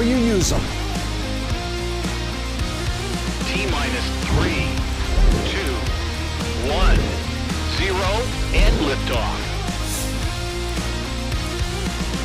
how you use them. T-minus 3, 2, 1, 0, and liftoff.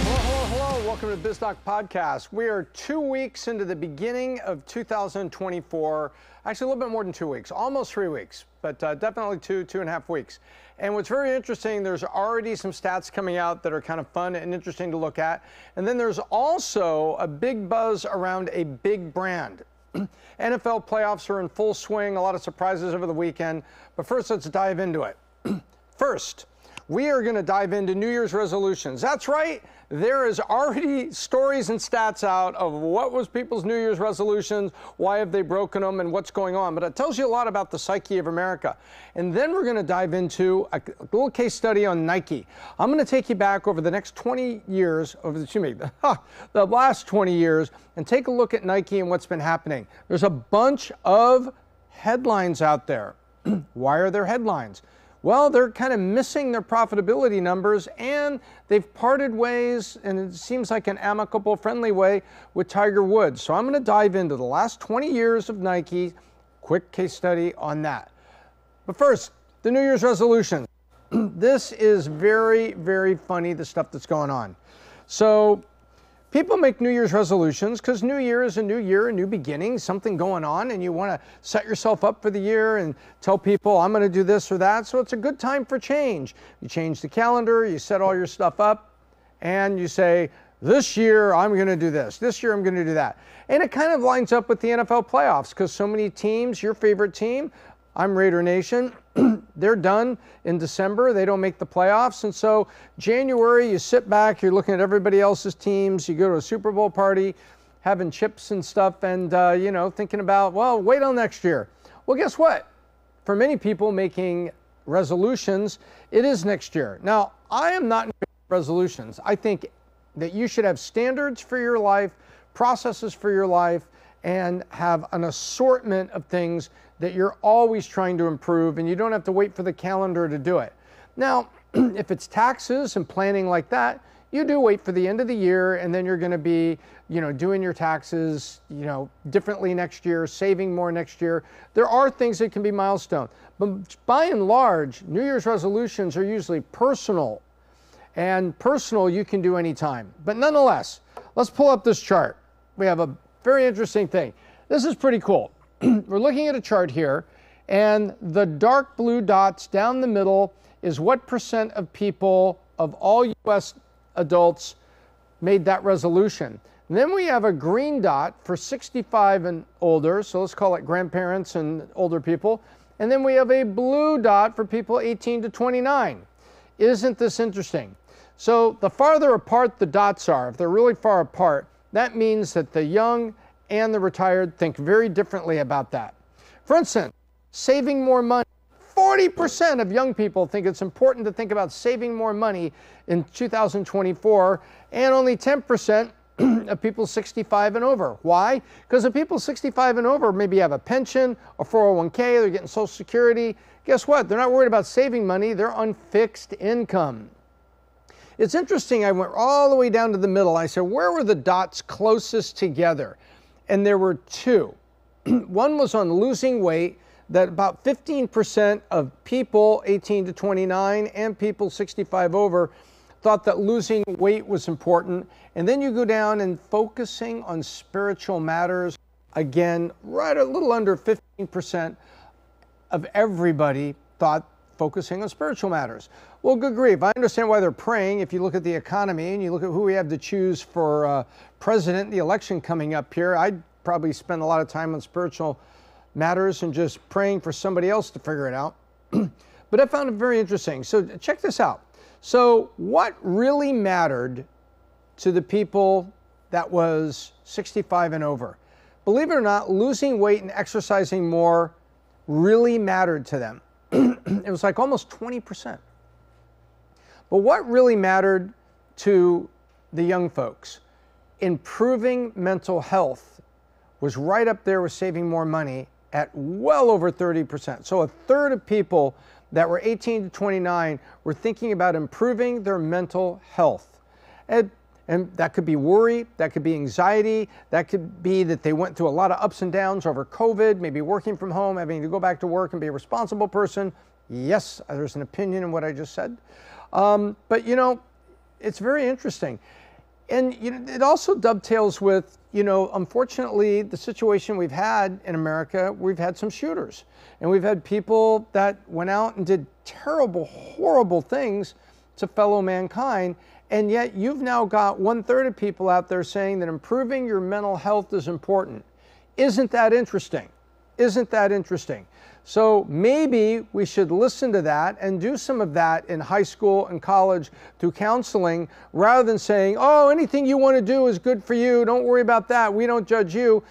Hello. Welcome to the Biz Doc Podcast. We are 2 weeks into the beginning of 2024. Actually, a little bit more than 2 weeks, almost 3 weeks, but definitely 2.5 weeks. And what's very interesting, there's already some stats coming out that are kind of fun and interesting to look at. And then there's also a big buzz around a big brand. NFL playoffs are in full swing, a lot of surprises over the weekend. But first, let's dive into it. First, we are going to dive into New Year's resolutions. That's right. There is already stories and stats out of what was people's New Year's resolutions, why have they broken them, and what's going on. But it tells you a lot about the psyche of America. And then we're going to dive into a little case study on Nike. I'm going to take you back over the next 20 years, the last 20 years, and take a look at Nike and what's been happening. There's a bunch of headlines out there. Why are there headlines? Well, they're kind of missing their profitability numbers, and they've parted ways, and it seems like an amicable, friendly way with Tiger Woods. So I'm going to dive into the last 20 years of Nike, quick case study on that. But first, the New Year's resolutions. This is very, very funny, the stuff that's going on. So people make New Year's resolutions because New Year is a new year, a new beginning, something going on, and you want to set yourself up for the year and tell people, I'm going to do this or that. So it's a good time for change. You change the calendar, you set all your stuff up, and you say, this year I'm going to do this. This year I'm going to do that. And it kind of lines up with the NFL playoffs because so many teams, your favorite team, I'm Raider Nation, they're done in December. They don't make the playoffs. And so January, you sit back, you're looking at everybody else's teams. You go to a Super Bowl party, having chips and stuff, and, thinking about, well, wait till next year. Well, guess what? For many people making resolutions, it is next year. Now, I am not in resolutions. I think that you should have standards for your life, processes for your life, and have an assortment of things that you're always trying to improve, and you don't have to wait for the calendar to do it. Now, if it's taxes and planning like that, you do wait for the end of the year, and then you're going to be, doing your taxes, differently next year, saving more next year. There are things that can be milestone, but by and large, New Year's resolutions are usually personal, and personal you can do anytime. But nonetheless, let's pull up this chart. We have a very interesting thing. This is pretty cool. We're looking at a chart here, and the dark blue dots down the middle is what percent of people, of all U.S. adults, made that resolution. And then we have a green dot for 65 and older, so let's call it grandparents and older people. And then we have a blue dot for people 18 to 29. Isn't this interesting? So the farther apart the dots are, if they're really far apart, that means that the young and the retired think very differently about that. For instance, saving more money. 40% of young people think it's important to think about saving more money in 2024, and only 10% of people 65 and over. Why? Because the people 65 and over maybe have a pension, a 401k, they're getting Social Security. Guess what? They're not worried about saving money, they're on fixed income. It's interesting, I went all the way down to the middle. I said, where were the dots closest together? And there were two. One was on losing weight, that about 15% of people 18 to 29 and people 65 over thought that losing weight was important. And then you go down and focusing on spiritual matters. Again, right a little under 15% of everybody thought focusing on spiritual matters. Well, good grief. I understand why they're praying. If you look at the economy and you look at who we have to choose for president, the election coming up here, I'd probably spend a lot of time on spiritual matters and just praying for somebody else to figure it out. But I found it very interesting. So check this out. So what really mattered to the people that was 65 and over? Believe it or not, losing weight and exercising more really mattered to them. It was like almost 20%. But what really mattered to the young folks? Improving mental health was right up there with saving more money at well over 30%. So a third of people that were 18 to 29 were thinking about improving their mental health. And And that could be worry, that could be anxiety, that could be that they went through a lot of ups and downs over COVID, maybe working from home, having to go back to work and be a responsible person. Yes, there's an opinion in what I just said. But you know, it's very interesting. And you know, it also dovetails with, you know, unfortunately, the situation we've had in America, we've had some shooters. And we've had people that went out and did terrible, horrible things to fellow mankind. And yet you've now got 1/3 of people out there saying that improving your mental health is important. Isn't that interesting? Isn't that interesting? So maybe we should listen to that and do some of that in high school and college through counseling, rather than saying, oh, anything you want to do is good for you. Don't worry about that. We don't judge you.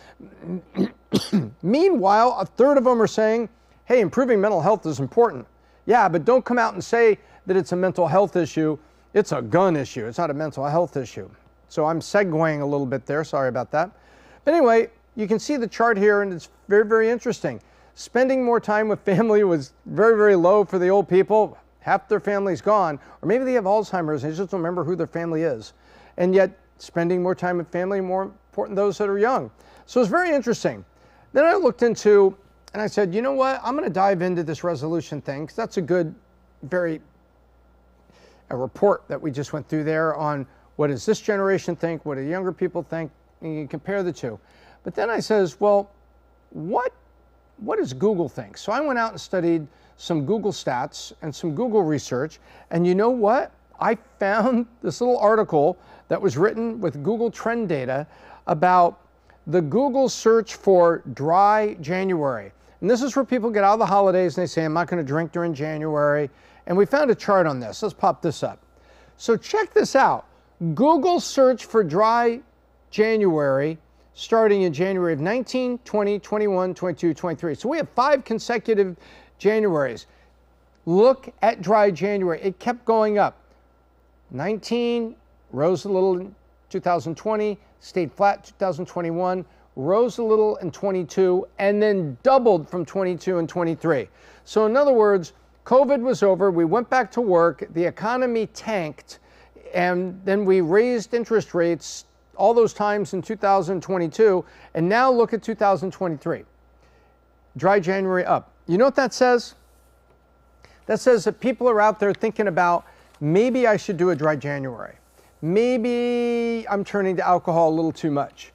Meanwhile, 1/3 of them are saying, hey, improving mental health is important. Yeah, but don't come out and say that it's a mental health issue. It's a gun issue. It's not a mental health issue. So I'm segueing a little bit there. Sorry about that. But anyway, you can see the chart here, and it's very, very interesting. Spending more time with family was very, very low for the old people. Half their family's gone. Or maybe they have Alzheimer's and they just don't remember who their family is. And yet, spending more time with family, more important those that are young. So it's very interesting. Then I looked into, and I said, you know what? I'm going to dive into this resolution thing, because that's a good, a report that we just went through there on what does this generation think, what do younger people think, and you compare the two. But then I says, well, what does Google think? So I went out and studied some Google stats and some Google research, and you know what? I found this little article that was written with Google Trend data about the Google search for dry January. And this is where people get out of the holidays and they say, I'm not going to drink during January. And we found a chart on this. Let's pop this up. So check this out. Google search for dry January starting in January of 19, 20, 21, 22, 23. So we have 5 consecutive Januaries. Look at dry January. It kept going up. 19 rose a little in 2020, stayed flat 2021, rose a little in 22, and then doubled from 22 and 23. So in other words, COVID was over, we went back to work, the economy tanked, and then we raised interest rates all those times in 2022, and now look at 2023. Dry January up. You know what that says? That says that people are out there thinking about, maybe I should do a dry January. Maybe I'm turning to alcohol a little too much.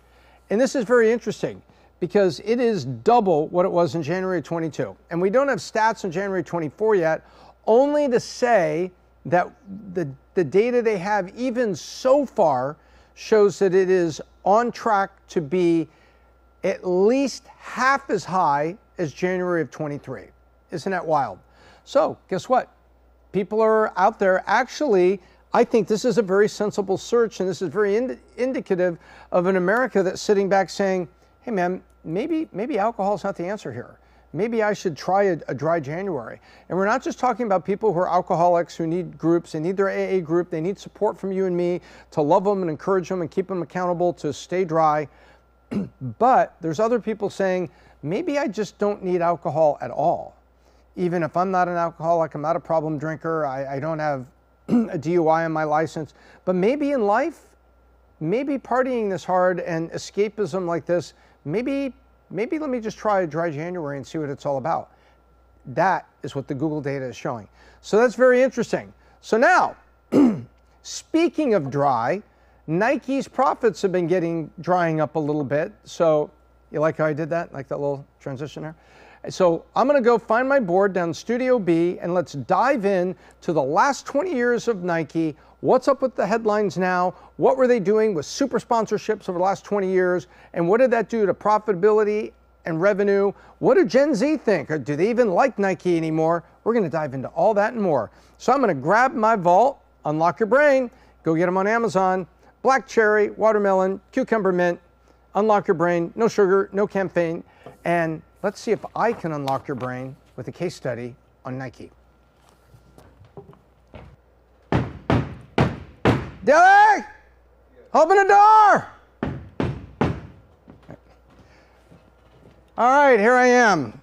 And this is very interesting, because it is double what it was in January 22. And we don't have stats on January 24 yet, only to say that the data they have even so far shows that it is on track to be at least half as high as January of 23. Isn't that wild? So guess what? People are out there. Actually, I think this is a very sensible search, and this is very indicative of an America that's sitting back saying, hey man, maybe alcohol is not the answer here. Maybe I should try a dry January. And we're not just talking about people who are alcoholics, who need groups, they need their AA group, they need support from you and me to love them and encourage them and keep them accountable to stay dry. But there's other people saying, maybe I just don't need alcohol at all. Even if I'm not an alcoholic, I'm not a problem drinker, I don't have a DUI on my license, but maybe in life, maybe partying this hard and escapism like this, maybe let me just try a dry January and see what it's all about. That is what the Google data is showing. So that's very interesting. So now, speaking of dry, Nike's profits have been drying up a little bit. So you like how I did that? Like that little transition there? So I'm going to go find my board down Studio B, and let's dive in to the last 20 years of Nike. What's up with the headlines now? What were they doing with super sponsorships over the last 20 years? And what did that do to profitability and revenue? What do Gen Z think? Or do they even like Nike anymore? We're going to dive into all that and more. So I'm going to grab my vault, unlock your brain, go get them on Amazon. Black cherry, watermelon, cucumber mint, unlock your brain, no sugar, no caffeine. And let's see if I can unlock your brain with a case study on Nike. Dilly! Open the door! All right, here I am.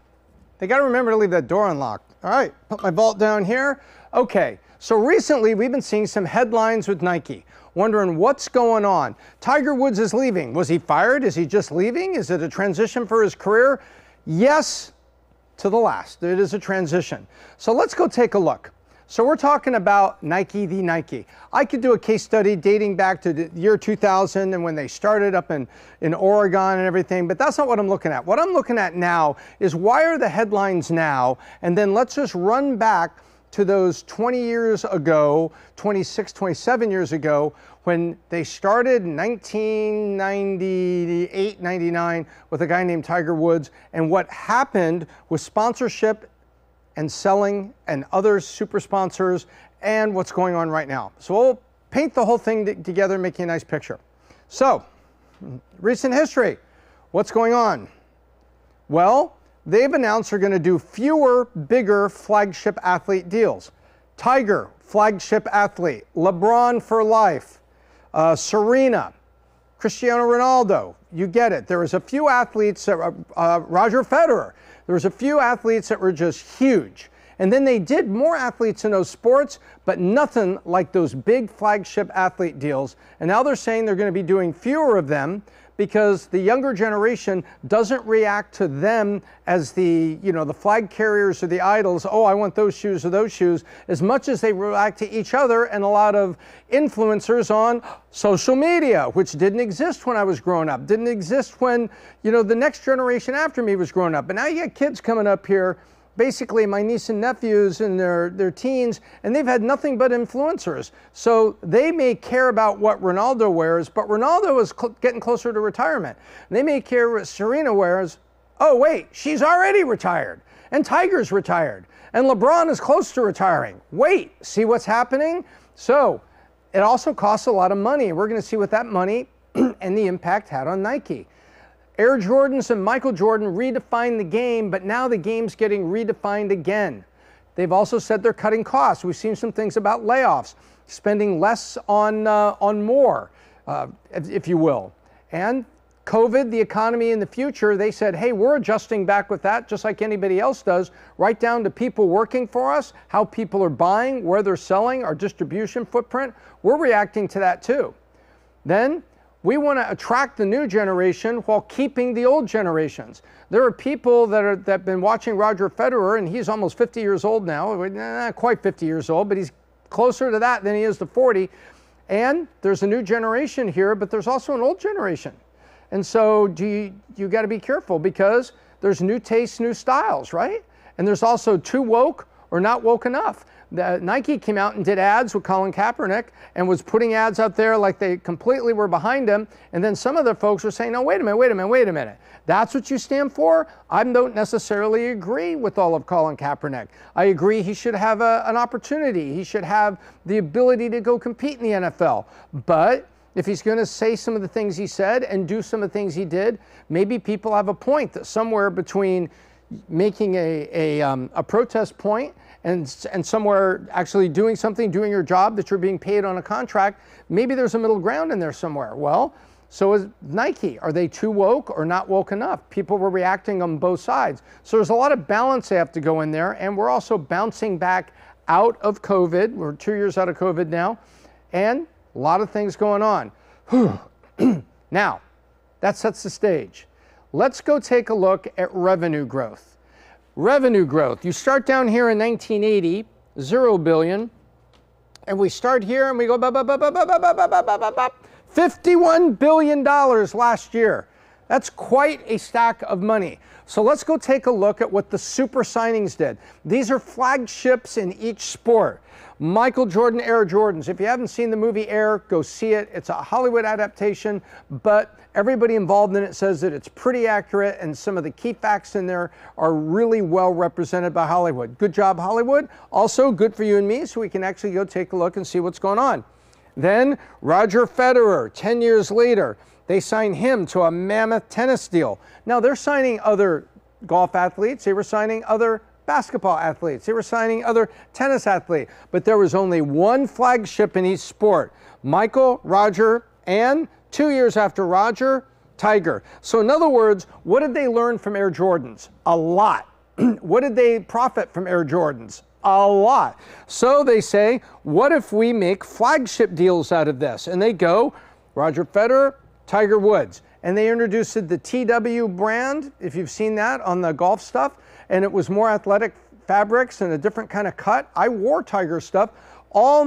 They got to remember to leave that door unlocked. All right, put my vault down here. Okay, so recently we've been seeing some headlines with Nike, wondering what's going on. Tiger Woods is leaving. Was he fired? Is he just leaving? Is it a transition for his career? Yes, to the last. It is a transition. So let's go take a look. So we're talking about Nike the Nike. I could do a case study dating back to the year 2000 and when they started up in Oregon and everything, but that's not what I'm looking at. What I'm looking at now is why are the headlines now? And then let's just run back to those 20 years ago, 26, 27 years ago, when they started in 1998, 99 with a guy named Tiger Woods, and what happened with sponsorship and selling and other super sponsors and what's going on right now. So we'll paint the whole thing together, making a nice picture. So, recent history, what's going on? Well, they've announced they're gonna do fewer, bigger flagship athlete deals. Tiger, flagship athlete. LeBron for life. Serena, Cristiano Ronaldo, you get it. There was a few athletes, Roger Federer, there was a few athletes that were just huge. And then they did more athletes in those sports, but nothing like those big flagship athlete deals. And now they're saying they're going to be doing fewer of them because the younger generation doesn't react to them as the flag carriers or the idols. Oh, I want those shoes or those shoes, as much as they react to each other and a lot of influencers on social media, which didn't exist when I was growing up, didn't exist when, the next generation after me was growing up. But now you got kids coming up here, basically my niece and nephews in their teens, and they've had nothing but influencers. So they may care about what Ronaldo wears, but Ronaldo is getting closer to retirement. They may care what Serena wears. Oh, wait, she's already retired, and Tiger's retired, and LeBron is close to retiring. Wait, see what's happening? So it also costs a lot of money. We're going to see what that money and the impact had on Nike. Air Jordans and Michael Jordan redefined the game, but now the game's getting redefined again. They've also said they're cutting costs. We've seen some things about layoffs, spending less on more, if you will. And COVID, the economy in the future, they said, hey, we're adjusting back with that just like anybody else does, right down to people working for us, how people are buying, where they're selling, our distribution footprint. We're reacting to that too. Then, we want to attract the new generation while keeping the old generations. There are people that have been watching Roger Federer, and he's almost 50 years old now, not quite 50 years old, but he's closer to that than he is to 40. And there's a new generation here, but there's also an old generation. And so you got to be careful because there's new tastes, new styles, right? And there's also too woke or not woke enough. Nike came out and did ads with Colin Kaepernick and was putting ads out there like they completely were behind him. And then some of the folks were saying, no, wait a minute. That's what you stand for? I don't necessarily agree with all of Colin Kaepernick. I agree he should have an opportunity. He should have the ability to go compete in the NFL. But if he's going to say some of the things he said and do some of the things he did, maybe people have a point that somewhere between making a protest point and somewhere actually doing something, doing your job that you're being paid on a contract, maybe there's a middle ground in there somewhere. Well, so is Nike. Are they too woke or not woke enough? People were reacting on both sides. So there's a lot of balance they have to go in there, and we're also bouncing back out of COVID. We're 2 years out of COVID now, and a lot of things going on. Now, that sets the stage. Let's go take a look at revenue growth. Revenue growth. You start down here in 1980, 0 billion, and we start here and we go $51 billion last year. That's quite a stack of money. So let's go take a look at what the super signings did. These are flagships in each sport. Michael Jordan Air Jordans. If you haven't seen the movie Air, go see it. It's a Hollywood adaptation, but everybody involved in it says that it's pretty accurate, and some of the key facts in there are really well represented by Hollywood. Good job, Hollywood. Also, good for you and me, so we can actually go take a look and see what's going on. Then, Roger Federer, 10 years later, they signed him to a mammoth tennis deal. Now, they're signing other golf athletes. They were signing other basketball athletes. They were signing other tennis athletes. But there was only one flagship in each sport. Michael, Roger, and 2 years after Roger, Tiger. So in other words, what did they learn from Air Jordans? A lot. What did they profit from Air Jordans? A lot. So they say, what if we make flagship deals out of this? And they go, Roger Federer, Tiger Woods. And they introduced the TW brand, if you've seen that on the golf stuff, and it was more athletic fabrics and a different kind of cut. I wore Tiger stuff all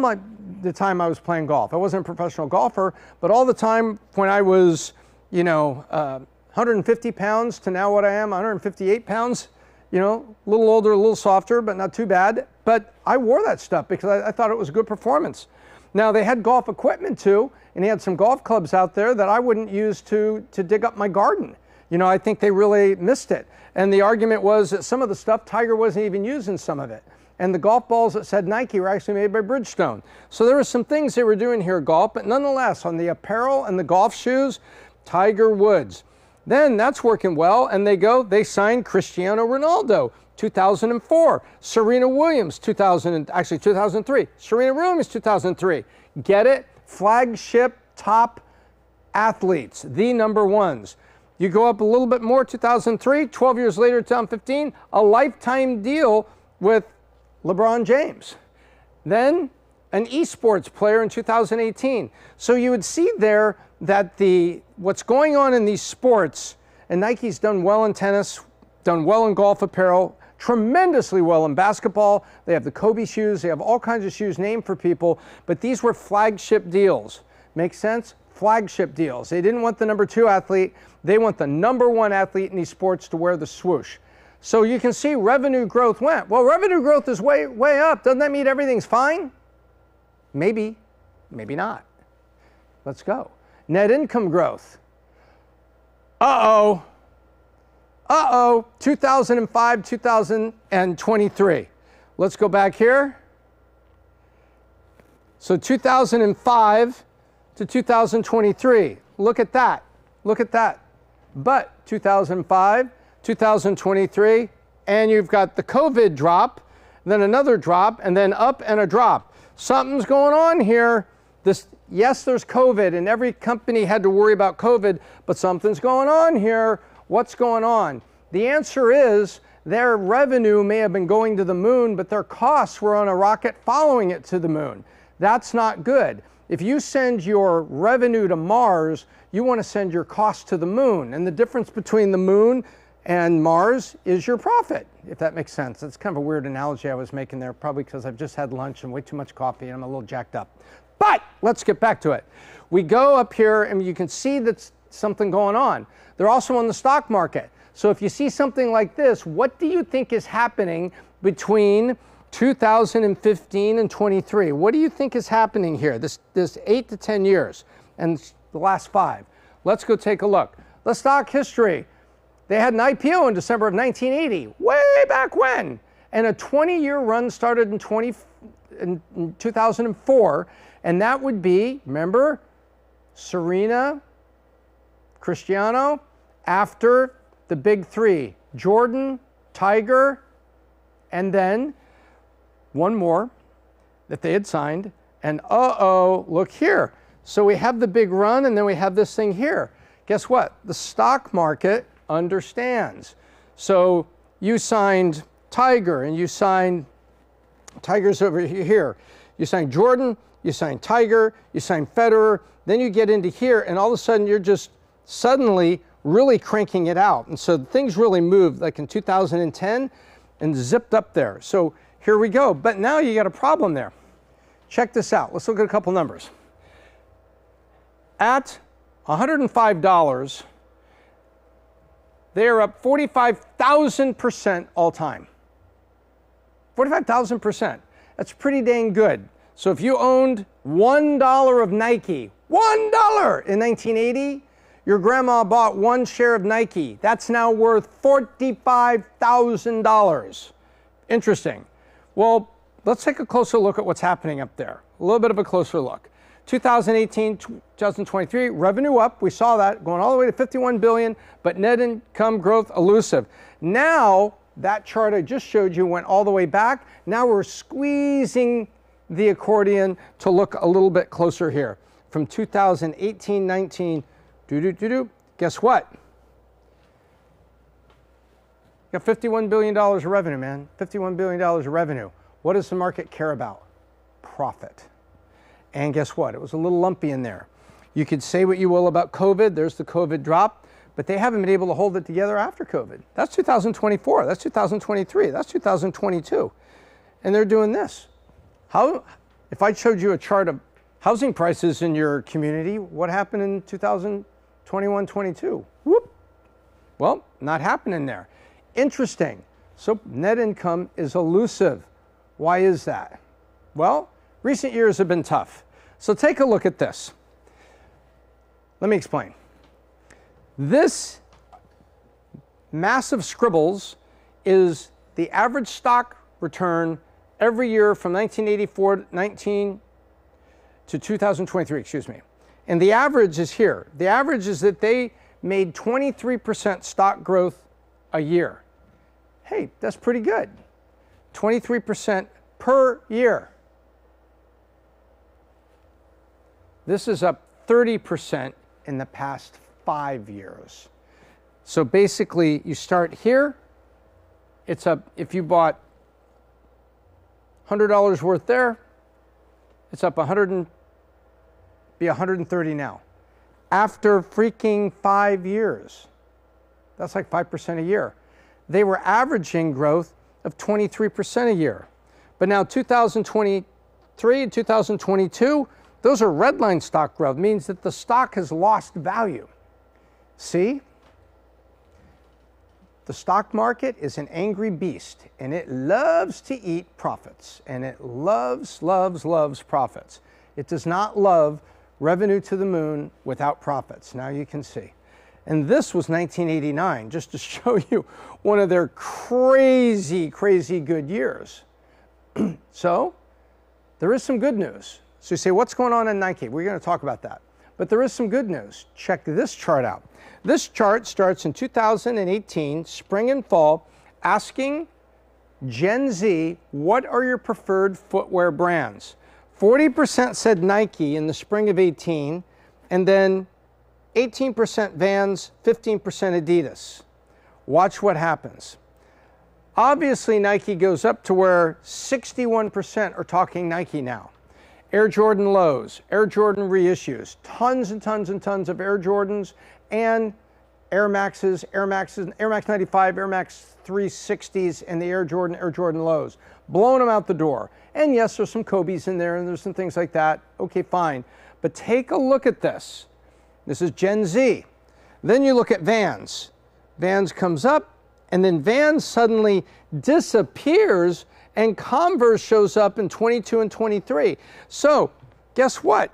the time I was playing golf. I wasn't a professional golfer, but all the time when I was, 150 pounds to now what I am, 158 pounds, a little older, a little softer, but not too bad. But I wore that stuff because I thought it was a good performance. Now, they had golf equipment too, and they had some golf clubs out there that I wouldn't use to dig up my garden. I think they really missed it. And the argument was that some of the stuff, Tiger wasn't even using some of it. And the golf balls that said Nike were actually made by Bridgestone. So there were some things they were doing here at golf, but nonetheless, on the apparel and the golf shoes, Tiger Woods. Then that's working well, and they signed Cristiano Ronaldo, 2004. Serena Williams, 2003. Serena Williams, 2003. Get it? Flagship top athletes, the number ones. You go up a little bit more, 2003, 12 years later, 2015, a lifetime deal with LeBron James. Then an esports player in 2018. So you would see there that what's going on in these sports, and Nike's done well in tennis, done well in golf apparel, tremendously well in basketball. They have the Kobe shoes, they have all kinds of shoes named for people, but these were flagship deals. Make sense? Flagship deals. They didn't want the number 2 athlete, they want the number 1 athlete in these sports to wear the swoosh. So you can see revenue growth went. Well, revenue growth is way up. Doesn't that mean everything's fine? Maybe, maybe not. Let's go. Net income growth. 2005, 2023. Let's go back here. So 2005 to 2023. Look at that. Look at that. But 2005, 2023, and you've got the COVID drop, then another drop, and then up and a drop. Something's going on here. Yes, there's COVID, and every company had to worry about COVID, but something's going on here. What's going on? The answer is their revenue may have been going to the moon, but their costs were on a rocket following it to the moon. That's not good. If you send your revenue to Mars, you want to send your costs to the moon. And the difference between the moon and Mars is your profit, if that makes sense. That's kind of a weird analogy I was making there, probably because I've just had lunch and way too much coffee and I'm a little jacked up. But let's get back to it. We go up here and you can see that's something going on. They're also on the stock market. So if you see something like this, what do you think is happening between 2015 and 23? What do you think is happening here, this 8 to 10 years and the last 5? Let's go take a look. The stock history. They had an IPO in December of 1980, way back when. And a 20-year run started in 2004. And that would be, remember, Serena, Cristiano, after the big 3, Jordan, Tiger, and then one more that they had signed. And look here. So we have the big run, and then we have this thing here. Guess what? The stock market understands. So you signed Tiger, and you signed Tiger's over here. You signed Jordan, you signed Tiger, you signed Federer, then you get into here, and all of a sudden you're just suddenly really cranking it out. And so things really moved like in 2010 and zipped up there. So here we go. But now you got a problem there. Check this out. Let's look at a couple numbers. At $105, they are up 45,000% all time. 45,000%. That's pretty dang good. So if you owned $1 of Nike, $1 in 1980, your grandma bought 1 share of Nike. That's now worth $45,000. Interesting. Well, let's take a closer look at what's happening up there. A little bit of a closer look. 2018, 2023, revenue up. We saw that going all the way to 51 billion, but net income growth elusive. Now, that chart I just showed you went all the way back. Now we're squeezing the accordion to look a little bit closer here. From 2018, 19, guess what? You got $51 billion of revenue, man. $51 billion of revenue. What does the market care about? Profit. And guess what? It was a little lumpy in there. You could say what you will about COVID. There's the COVID drop. But they haven't been able to hold it together after COVID. That's 2024. That's 2023. That's 2022. And they're doing this. If I showed you a chart of housing prices in your community, what happened in 2021, 22? Whoop. Well, not happening there. Interesting. So net income is elusive. Why is that? Well, recent years have been tough. So take a look at this. Let me explain. This massive scribbles is the average stock return every year from 1984 to 2023, excuse me. And the average is here. The average is that they made 23% stock growth a year. Hey, that's pretty good. 23% per year. This is up 30% in the past 5 years. So basically, you start here. It's up, if you bought $100 worth there, it's up 130 now. After freaking 5 years. That's like 5% a year. They were averaging growth of 23% a year. But now 2023 and 2022, those are red line stock growth, means that the stock has lost value. See? The stock market is an angry beast, and it loves to eat profits, and it loves, loves, loves profits. It does not love revenue to the moon without profits. Now you can see. And this was 1989, just to show you one of their crazy, crazy good years. So there is some good news. So you say, what's going on in Nike? We're going to talk about that. But there is some good news. Check this chart out. This chart starts in 2018, spring and fall, asking Gen Z, what are your preferred footwear brands? 40% said Nike in the spring of 18, and then 18% Vans, 15% Adidas. Watch what happens. Obviously, Nike goes up to where 61% are talking Nike now. Air Jordan lows, Air Jordan reissues, tons and tons and tons of Air Jordans and Air Maxes, Air Max 95, Air Max 360s, and the Air Jordan lows. Blowing them out the door. And yes, there's some Kobe's in there and there's some things like that. Okay, fine. But take a look at this. This is Gen Z. Then you look at Vans. Vans comes up, and then Vans suddenly disappears, and Converse shows up in 22 and 23. So guess what?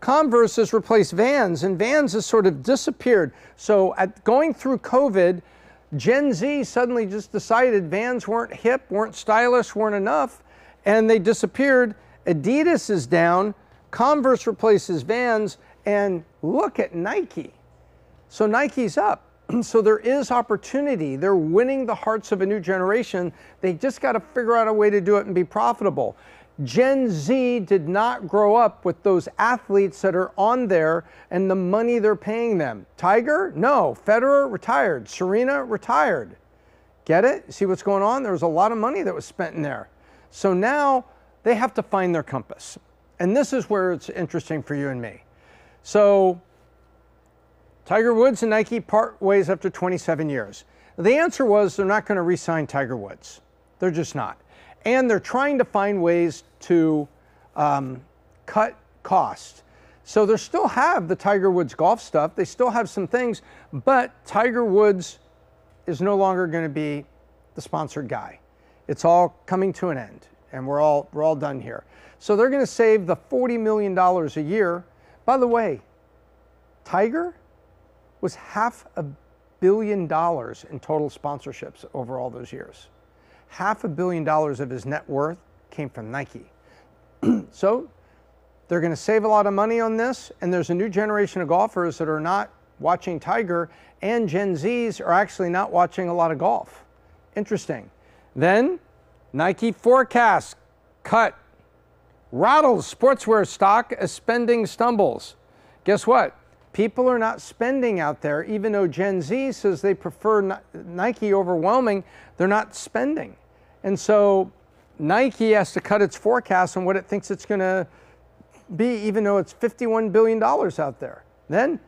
Converse has replaced Vans, and Vans has sort of disappeared. So going through COVID, Gen Z suddenly just decided Vans weren't hip, weren't stylish, weren't enough, and they disappeared. Adidas is down, Converse replaces Vans, and look at Nike. So Nike's up. So there is opportunity. They're winning the hearts of a new generation. They just got to figure out a way to do it and be profitable. Gen Z did not grow up with those athletes that are on there and the money they're paying them. Tiger? No. Federer? Retired. Serena? Retired. Get it? See what's going on? There was a lot of money that was spent in there. So now they have to find their compass. And this is where it's interesting for you and me. So Tiger Woods and Nike part ways after 27 years. The answer was they're not going to re-sign Tiger Woods. They're just not. And they're trying to find ways to cut costs. So they still have the Tiger Woods golf stuff. They still have some things, but Tiger Woods is no longer going to be the sponsored guy. It's all coming to an end, and we're all done here. So they're going to save the $40 million a year. By the way, Tiger was $500 million in total sponsorships over all those years. $500 million of his net worth came from Nike. So they're going to save a lot of money on this, and there's a new generation of golfers that are not watching Tiger, and Gen Zs are actually not watching a lot of golf. Interesting. Then Nike forecast cut. Rattles sportswear stock as spending stumbles. Guess what? People are not spending out there, even though Gen Z says they prefer Nike overwhelming, they're not spending. And so Nike has to cut its forecast on what it thinks it's going to be, even though it's $51 billion out there. Then,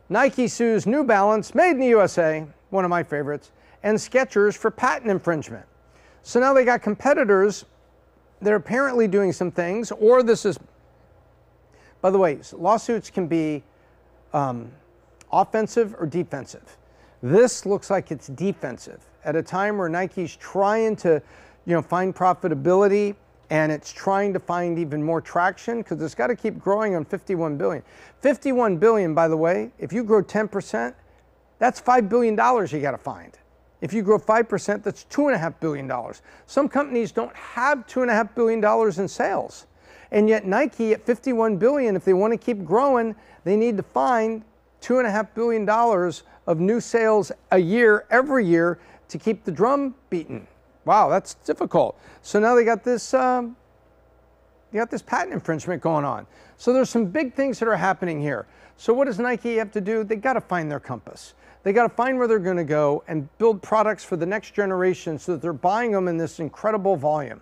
Nike sues New Balance, made in the USA, one of my favorites, and Skechers for patent infringement. So now they got competitors that are apparently doing some things, or this is, by the way, lawsuits can be offensive or defensive. This looks like it's defensive at a time where Nike's trying to, find profitability, and it's trying to find even more traction because it's got to keep growing on 51 billion. 51 billion, by the way, if you grow 10%, that's $5 billion you got to find. If you grow 5%, that's $2.5 billion. Some companies don't have $2.5 billion in sales. And yet Nike at 51 billion, if they want to keep growing, they need to find $2.5 billion of new sales a year, every year, to keep the drum beating. Wow, that's difficult. So now they got this patent infringement going on. So there's some big things that are happening here. So what does Nike have to do? They got to find their compass. They got to find where they're going to go and build products for the next generation so that they're buying them in this incredible volume.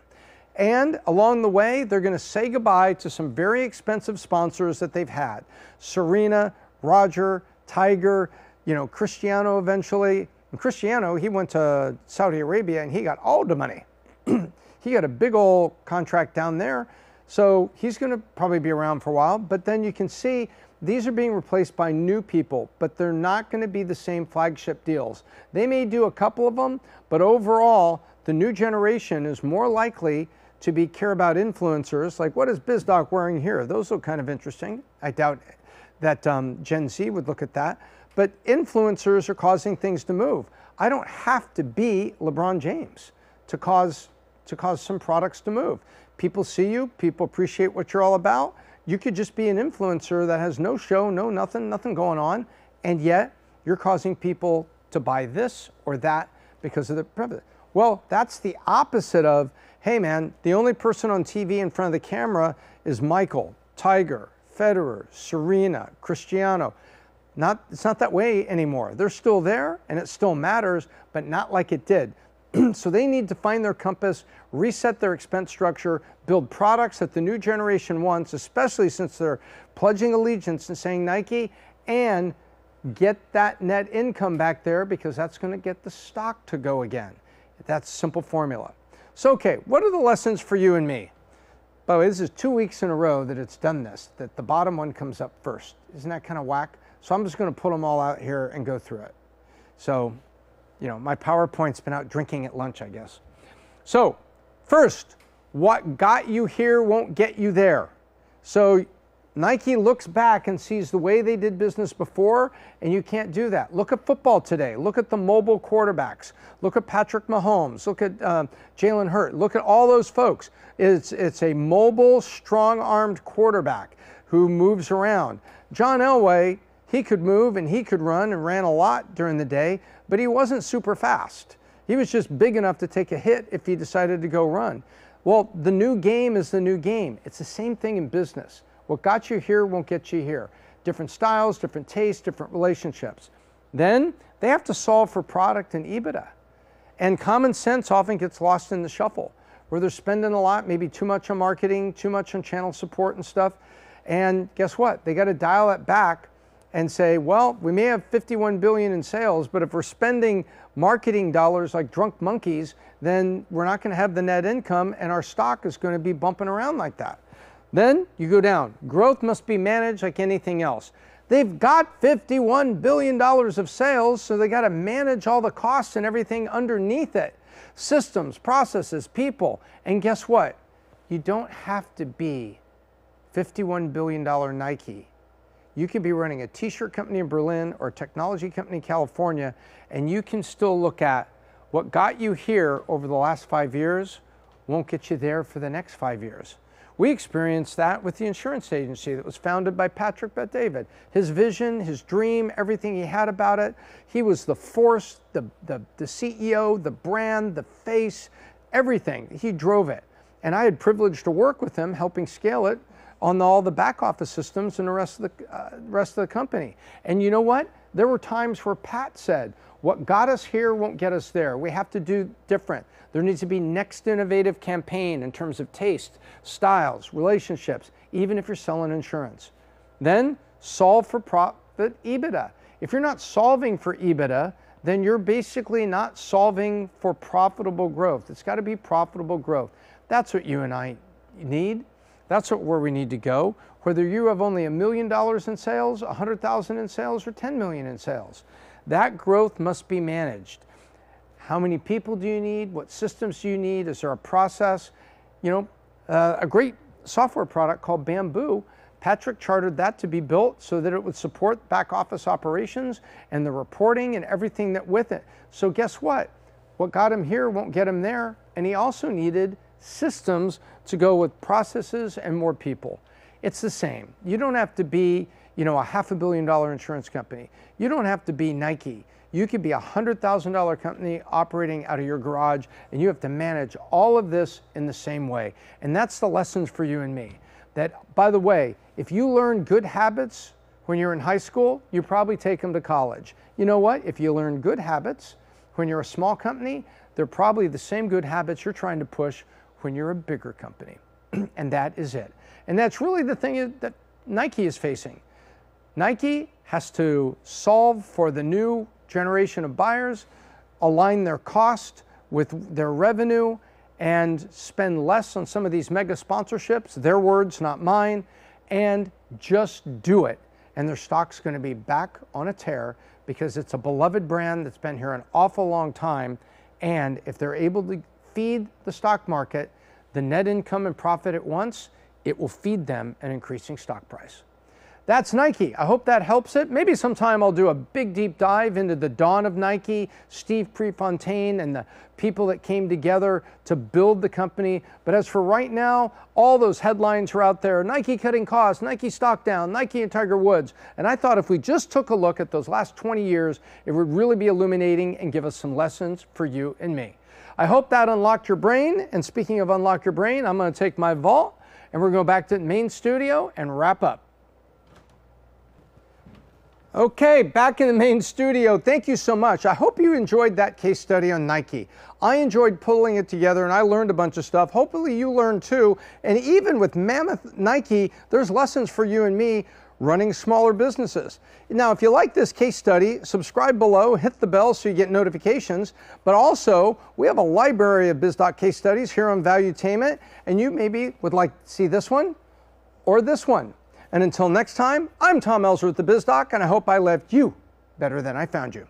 And along the way, they're going to say goodbye to some very expensive sponsors that they've had. Serena, Roger, Tiger, Cristiano eventually. And Cristiano, he went to Saudi Arabia and he got all the money. He got a big old contract down there. So he's going to probably be around for a while. But then you can see these are being replaced by new people, but they're not going to be the same flagship deals. They may do a couple of them, but overall, the new generation is more likely to care about influencers. Like, what is Biz Doc wearing here? Those look kind of interesting. I doubt that Gen Z would look at that. But influencers are causing things to move. I don't have to be LeBron James to cause some products to move. People see you, people appreciate what you're all about. You could just be an influencer that has no show, no nothing going on, and yet you're causing people to buy this or that because of the privilege. Well, that's the opposite of, hey man, the only person on TV in front of the camera is Michael, Tiger, Federer, Serena, Cristiano. It's not that way anymore. They're still there and it still matters, but not like it did. So they need to find their compass, reset their expense structure, build products that the new generation wants, especially since they're pledging allegiance and saying Nike, and get that net income back there because that's going to get the stock to go again. That's a simple formula. So, okay, what are the lessons for you and me? By the way, this is 2 weeks in a row that it's done this, that the bottom one comes up first. Isn't that kind of whack? So I'm just going to put them all out here and go through it. So, my PowerPoint's been out drinking at lunch, I guess. So, first, what got you here won't get you there. So Nike looks back and sees the way they did business before, and you can't do that. Look at football today. Look at the mobile quarterbacks. Look at Patrick Mahomes. Look at Jalen Hurts. Look at all those folks. It's a mobile, strong-armed quarterback who moves around. John Elway, he could move and he could run and ran a lot during the day, but he wasn't super fast. He was just big enough to take a hit if he decided to go run. Well, the new game is the new game. It's the same thing in business. What got you here won't get you here. Different styles, different tastes, different relationships. Then they have to solve for product and EBITDA. And common sense often gets lost in the shuffle, where they're spending a lot, maybe too much on marketing, too much on channel support and stuff. And guess what? They got to dial it back and say, well, we may have 51 billion in sales, but if we're spending marketing dollars like drunk monkeys, then we're not going to have the net income and our stock is going to be bumping around like that. Then you go down. Growth must be managed like anything else. They've got $51 billion of sales, so they got to manage all the costs and everything underneath it. Systems, processes, people. And guess what? You don't have to be $51 billion Nike. You can be running a t-shirt company in Berlin or a technology company in California, and you can still look at what got you here over the last 5 years won't get you there for the next 5 years. We experienced that with the insurance agency that was founded by Patrick Bet-David. His vision, his dream, everything he had about it. He was the force, the CEO, the brand, the face, everything. He drove it. And I had privilege to work with him, helping scale it on all the back office systems and the rest of the company. And you know what? There were times where Pat said, what got us here won't get us there. We have to do different. There needs to be next innovative campaign in terms of taste, styles, relationships, even if you're selling insurance. Then solve for profit EBITDA. If you're not solving for EBITDA, then you're basically not solving for profitable growth. It's got to be profitable growth. That's what you and I need. That's where we need to go. Whether you have only $1 million in sales, 100,000 in sales, or 10 million in sales, that growth must be managed. How many people do you need? What systems do you need? Is there a process? You know, a great software product called Bamboo, Patrick chartered that to be built so that it would support back office operations and the reporting and everything that with it. So guess what? What got him here won't get him there. And he also needed systems to go with processes and more people. It's the same. You don't have to be, you know, a $500 million insurance company. You don't have to be Nike. You could be a $100,000 company operating out of your garage, and you have to manage all of this in the same way. And that's the lessons for you and me. That, by the way, if you learn good habits when you're in high school, you probably take them to college. You know what? If you learn good habits when you're a small company, they're probably the same good habits you're trying to push when you're a bigger company. And that is it. And that's really the thing that Nike is facing. Nike has to solve for the new generation of buyers, align their cost with their revenue, and spend less on some of these mega sponsorships, their words, not mine, and just do it. And their stock's going to be back on a tear because it's a beloved brand that's been here an awful long time. And if they're able to feed the stock market the net income and profit at once, it will feed them an increasing stock price. That's Nike. I hope that helps it. Maybe sometime I'll do a big deep dive into the dawn of Nike, Steve Prefontaine and the people that came together to build the company. But as for right now, all those headlines are out there. Nike cutting costs, Nike stock down, Nike and Tiger Woods. And I thought if we just took a look at those last 20 years, it would really be illuminating and give us some lessons for you and me. I hope that unlocked your brain. And speaking of unlock your brain, I'm going to take my vault and we're going to go back to the main studio and wrap up. Okay, back in the main studio. Thank you so much. I hope you enjoyed that case study on Nike. I enjoyed pulling it together and I learned a bunch of stuff. Hopefully you learned too. And even with Mammoth Nike, there's lessons for you and me running smaller businesses. Now, if you like this case study, subscribe below, hit the bell so you get notifications. But also, we have a library of Biz Doc case studies here on Valuetainment, and you maybe would like to see this one or this one. And until next time, I'm Tom Ellsworth, the Biz Doc, and I hope I left you better than I found you.